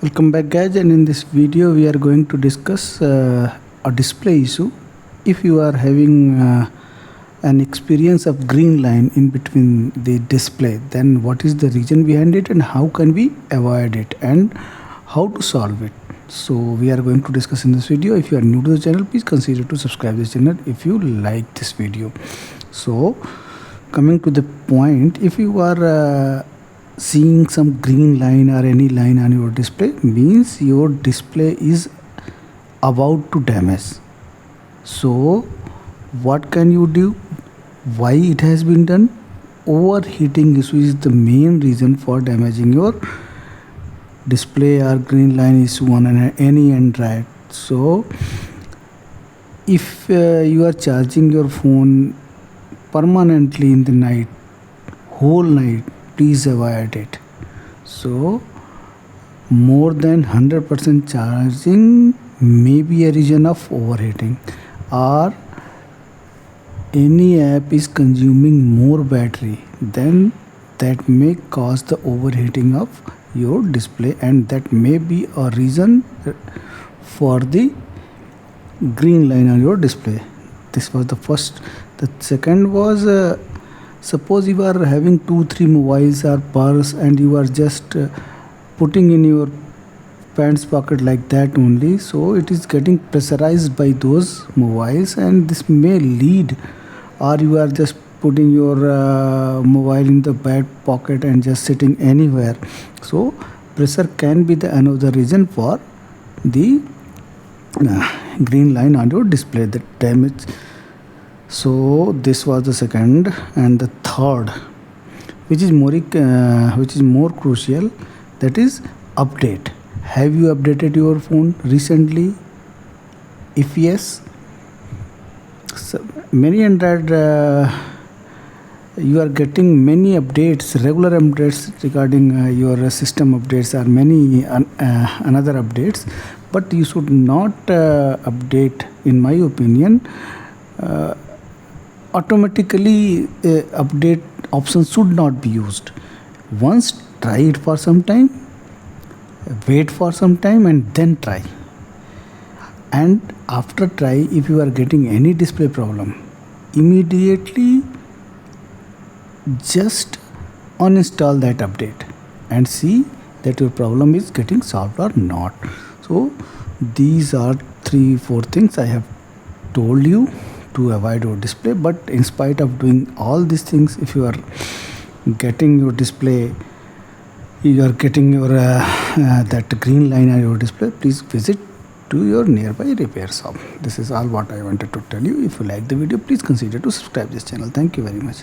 Welcome back guys, and in this video we are going to discuss a display issue. If you are having an experience of green line in between the display, then what is the reason behind it and how can we avoid it and how to solve it. So we are going to discuss in this video. If you are new to the channel, please consider to subscribe this channel if you like this video. So coming to the point, if you are seeing some green line or any line on your display, means your display is about to damage. So what can you do? Why it has been done? Overheating issue is the main reason for damaging your display or green line issue on any Android. So if you are charging your phone permanently in the night, whole night, please avoid it. So more than 100% charging may be a reason of overheating, or any app is consuming more battery, then that may cause the overheating of your display, and that may be a reason for the green line on your display. This was the first. The second was suppose you are having 2-3 mobiles or purse and you are just putting in your pants pocket like that only, so it is getting pressurized by those mobiles, and this may lead, or you are just putting your mobile in the back pocket and just sitting anywhere, so pressure can be the another reason for the green line on your display, the damage. So this was the second, and the third, which is more crucial, that is update. Have you updated your phone recently? If yes, so many Android you are getting many updates, regular updates regarding your system updates or many another updates, but you should not update, in my opinion. Automatically update option should not be used. Once try it for some time, wait for some time, and then try. And after try, if you are getting any display problem, immediately just uninstall that update and see that your problem is getting solved or not. So these are 3-4 things I have told you to avoid your display. But in spite of doing all these things, if you are getting your display, you are getting your that green line on your display, please visit to your nearby repair shop. This is all what I wanted to tell you. If you like the video, please consider to subscribe this channel. Thank you very much.